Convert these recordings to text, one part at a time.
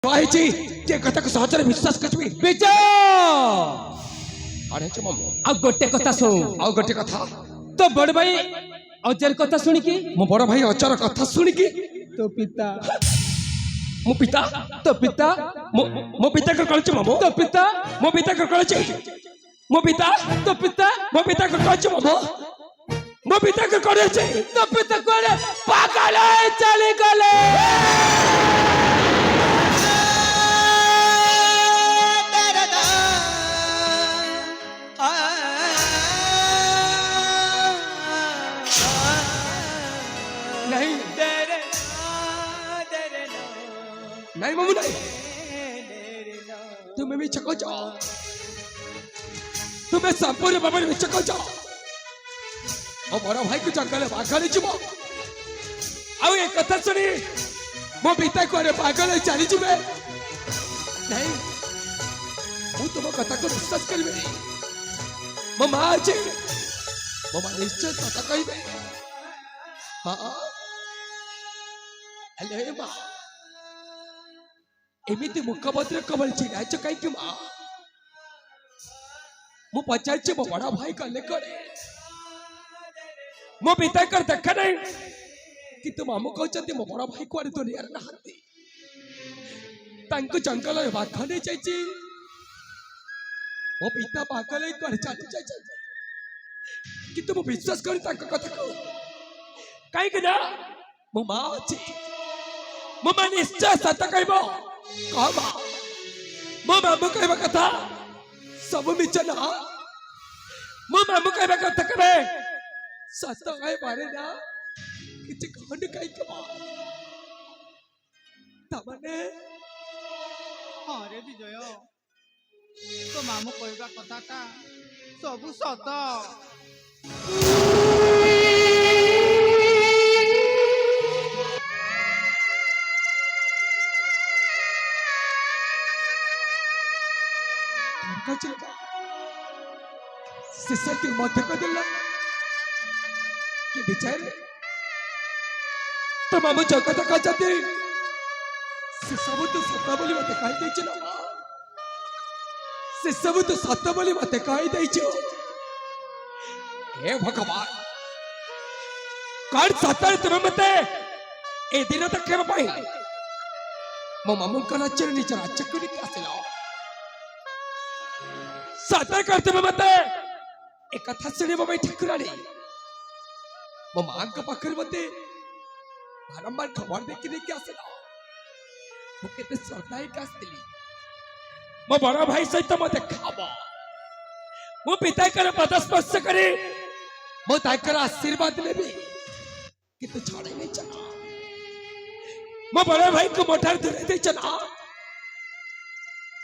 କହିଛି ଯେ କଥାକୁ ସହଜରେ ବିଶ୍ୱାସ କରିବି। ବିଜୟ ଆରେ ଚ ମାମୁ ଆଉ ଗୋଟେ କଥା ଶୁଣ। ଆଉ ଗୋଟେ କଥା ତ ବଡ଼ ଭାଇ ଅଜର କଥା ଶୁଣିକି ମୋ ବଡ଼ ଭାଇ ଅଚାର କଥା ଶୁଣିକି ତୋ ପିତା ମୋ ପିତା ତୋ ପିତା ମୋ ପିତାକୁ କହିଛି ମାମୁ। ତୋ ପିତା ମୋ ପିତାକୁ କହିଛି ମୋ ପିତା ତୋ ପିତା ମୋ ପିତାକୁ କହିଛି ମାମୁ। ମୋ ପିତାକୁ କହିଛି ତୋ ପିତା କୁଆଡ଼େ ପାଗଳ ହେଇ ଚାଲିଗଲେ। नहीं नहीं मामू नहीं तुम्हें भी चको जाओ तुम्हें संपूर्ण बाबा में चको जाओ और बड़ा भाई को जंगल बाघाली जीव आउ एक कथा सुनी मो पिता को अरे पागल चली जीवे नहीं मु तुम कथा को विश्वास करिबे मो मां अछि मो मां निश्चय सत कहिबे मां अले मां एमिति मुखपत्र कबल चिराच कहीं मां मु पचार मो बड़ा भाई कले करे मो पिता कर देखा नहीं कि तुम आम कहते मो बड़ा भाई कुआड़े दुनिया नहांती जंगल बाघ नहीं जाइए मो पिता पागल कुआड़े चली जाइए कि तुम विश्वास कर कथा को कहीं ना मो माँ अच्छी मो माँ निश्चय सत कह मो मामू कह कथा सब मिछ ना मो मामू कह कथा करे सत कह पारे ना किसी खंड कहीं कमा तमने अरे विजय तो मामू कहवा कथाटा सब सत शिष्य के मध्य को दिला कि बेचारे तो मामू जगत का जाते से सब तो सत्ता बोली मत कहि दे चलो से सब तो सत्ता बोली मत कहि दे छो हे भगवान कौन सत्ता तुम मते ए दिन तक के पाई मो मामू का नचर नीचे राज्य को नहीं कैसे लाओ सत्ता करते में मते एक कथा सुने मो भाई ठकुरानी मो मां का पाखर मते बारंबार खबर देखी नहीं क्या सुना मो केते श्रद्धा ही कास्तिली मो बड़ा भाई सहित मते खाबो मो पिता कर पद स्पर्श करे मो ताकर आशीर्वाद लेबी कि तू छाड़े नहीं चला मो बड़ा भाई को मोठार दूर दे चला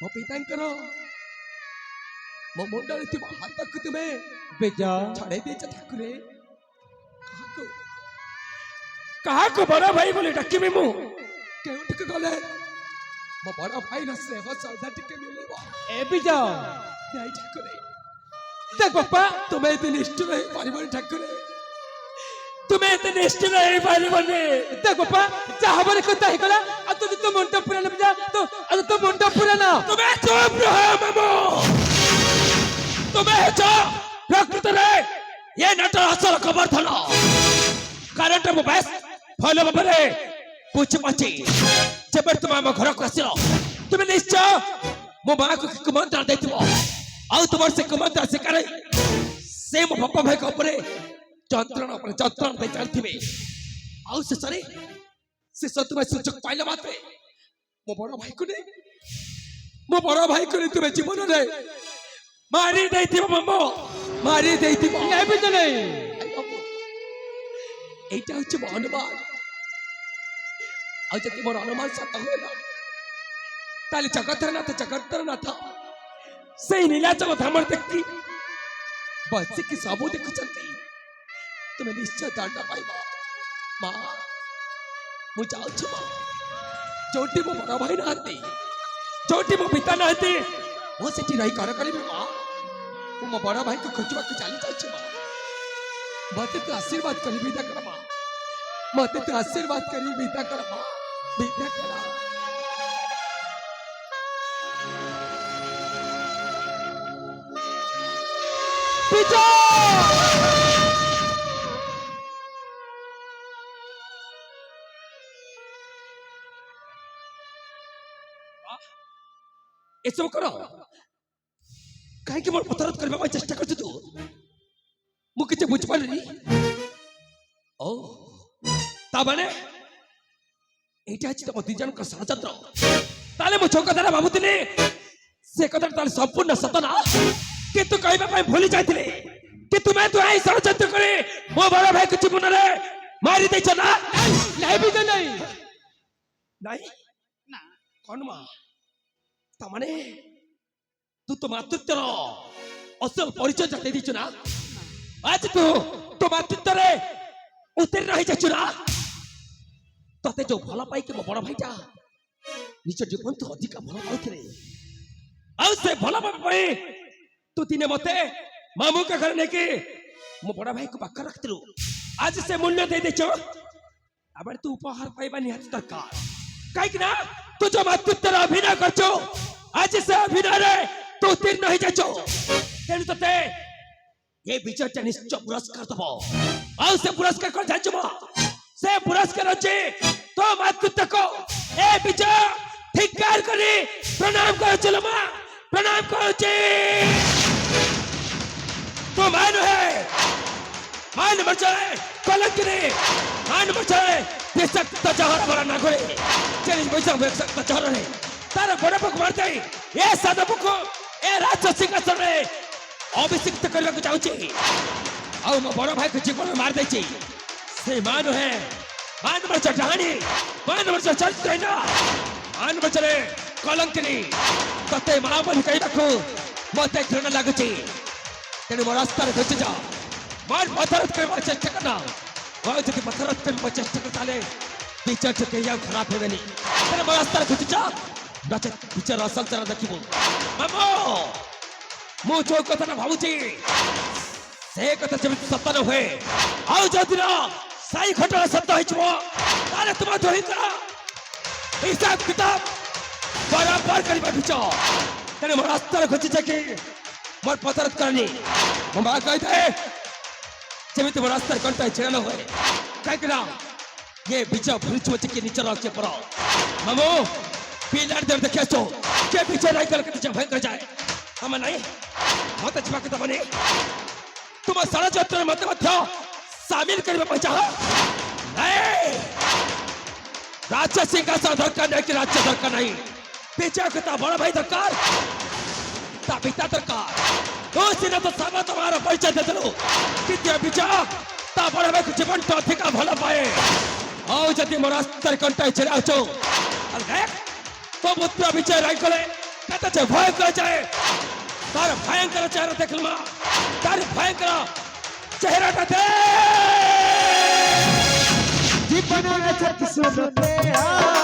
मो पिता करो मो मुंडल थी हाथ तक तुम्हें बेजा छाड़े दे ठाकुरे कहा को बड़ा भाई बोले डकी में मु केउठ के गले मो बड़ा भाई न से हो सौदा टिके मिलेबो ए बिजय नहीं ठाकुरे देख बापा तुम्हें इतने निष्ठ नहीं परिवार ठाकुरे तुम्हें इतने निष्ठ नहीं परिवार ने देख बापा जहाँ बड़े कथा है कला अब तो मुंडा पूरा न बिजा तो अब तो मुंडा पूरा ना तुम्हें चुप रहो मामू तुम्हें जो प्रकृति रे ये नट असल खबर थलो कारण तो बस फॉलो बबरे पूछ पाची जब तुम आम घर को आसिलो तुम्हें निश्चय मो मां को कुमंत्रण देथिबो आउ तुमर से कुमंत्रण से करे से मो बापा भाई को ऊपर जंत्रणा दे चलथिबे आउ से सरे तुम्हें सुजोग पाइला मात्रे मो बड़ भाई को नहीं मो बड़ भाई को नहीं तुम्हें जीवन रे मारी देथिबो मम्मो मारी देथिबो नहीं बिजय नहीं এইটা হচ্ছে অনুমান আর যদি মোর অনুমান সত্য হয় না তাহলে জগতর নাথ সেই নীলাচল ধামর দেখি বসিকি সবু দেখুଛନ୍ତି তুমি নিশ্চয় দণ্ড পাইব মা মু যাଉଛି মা ଯୋଉଠି ମୋ ବଡ଼ ଭାଇ ନାହାନ୍ତି ଯୋଉଠି ମୋ ପିତା ନାହାନ୍ତି ମୁଁ ସେଠି ରହି କର କରିବି ମା ମୁଁ ମୋ ବଡ଼ ଭାଇକୁ ଖୋଜିବାକୁ ଚାଲି ଯାଉଛି ମା मते तो आशीर्वाद करी विदा कर मां मते तो आशीर्वाद करी विदा कर मां विदा कर ବିଜୟ ଏସବୁ କର କାହିଁକି ମୋର ପଥରତ କରିବା ପାଇଁ ଚେଷ୍ଟା କରୁଛୁ ତୁ ମୁଁ କିଛି ବୁଝିପାରିଲିନି ଓ ତା ମାନେ এইটা হচ্ছে তম দুই জনক ষড়যন্ত্র তাহলে ମୁଁ ଯୋଉ କଥାଟା ଭାବୁଥିଲି ସେ କଥାଟା ତାହେଲେ ସମ୍ପୂର୍ଣ୍ଣ ସତ ନା କିନ୍ତୁ କହିବା ପାଇଁ ଭୁଲି ଯାଇଥିଲି କି ତୁମେ ତୁ ଏହି ଷড়যন্ত্র କରି ମୋ ବଡ଼ ଭାଇକୁ ଜୀବନରେ ମାରି ଦେଇଛ ନା ନାହିଁ ବିଜୟ ନାହିଁ ନାଇଁ ନା କଣ ମା ତା ମାନେ ତୁ ତ ମାତୃତ୍ୱର ଅସଲ ପରିଚୟ ଦେଇ ଦେଇଛୁ ନା ଆଜି ତୁ ତୋ ମାତୃତ୍ୱରେ ଉତ୍ତୀର୍ଣ୍ଣ ହେଇଯାଇଛୁ ନା ତତେ ଯୋଉ ଭଲ ପାଇକି ମୋ ବଡ ଭାଇଟା ନିଜ ଜୀବନଠୁ ଅଧିକା ଭଲ ପାଉଥିଲେ ଆଉ ସେ ଭଲ ପାଇବା ପାଇଁ ତୁ ଦିନେ ମତେ ମାମୁଙ୍କ ଘରେ ନେଇକି ମୋ ବଡ ଭାଇକୁ ପାଖରେ ରଖିଥିଲୁ ଆଜି ସେ ମୂଲ୍ୟ ଦେଇ ଦେଇଛ ଆবার ତୁ ଉପହାର ପାଇବା ନିହାତି ଦରକାର କାହିଁକି ନା ତୁ ଯୋଉ ମାତୃତ୍ୱର ଅଭିନୟ କରୁଛୁ ଆଜି ସେ ଅଭିନୟରେ ତୁ ଉତ୍ତୀର୍ଣ୍ଣ ହେଇଯାଇଛୁ ତେଣୁ ତତେ ଏ ବିଜୟଟା ନିଶ୍ଚୟ ପୁରସ୍କାର ଦବ ଆଉ ସେ ପୁରସ୍କାର କଣ ଜାଣିଛୁ ମା ସେ ପୁରସ୍କାର ଅଛି तो मातृत्व को ए विजय धिक्कार करी प्रणाम करो चलो मां प्रणाम करो जी तो मान है मान बचाए कलंकिनी मान बचाए बेशक्त जहर बड़ा ना करे चलिए पैसा बेशक्त जहर नहीं तारा बड़ा पक मार दे ए सादा को ए राज सिंहासन रे अभिषिक्त करने को चाहूची ଆଉ ମୋ ବଡ଼ ଭାଇକୁ ଜୀବନ ମାରି ଦେଇଛି ସେ ମାନ है मान बचा डाणी मान बचा चरित्र ना मान बचरे कलंकिनी तते महाबली कही रखो मते घृणा लागुची तेणु मो रास्तार घुसी जा मान पथरत करवा चेष्टा करना और यदि पथरत करवा चेष्टा करता ले विचार से कहिया खराब होगनी तेणु मो रास्तार घुसी जा नचेत विचार असल तरह देखिबो मामो मु जो कथा ना भाबुची से कथा जेमिति सत्य न होए आउ जदिना साई घटना सत्य हो तारे तुम दोहिंकर हिसाब किताब बराबर करवा बिचो तेरे मोर रास्ता खोजी जाके मोर पथरत करनी मो मां कहते जेमिति मोर रास्ता कंटा छेड़ न होए काहे ना ये बिचो भुलछ मच के नीचे रख के पर मामो पिलार देर देखियो तो के पीछे रह कर के भयंकर जाए हम नहीं मत छिपा के तबने तुम षड़यंत्र मत मध्य शामिल करने पर चाह नहीं राज्य सिंहासन दरकार नहीं कि राज्य दरकार नहीं पीछे का बड़ा भाई दरकार ता पिता दरकार उस दिन तो सब तुम्हारा परिचय दे दो द्वितीय विचार ता बड़ा भाई को जीवन तो अधिक भला पाए और यदि मोर रास्ता कंटा छेड़ा छो अरे तो पुत्र विचार राय करे कहता छे भय कर जाए तार भयंकर चेहरा देख लमा तार भयंकर चेहरा दे जीवन में किस्मत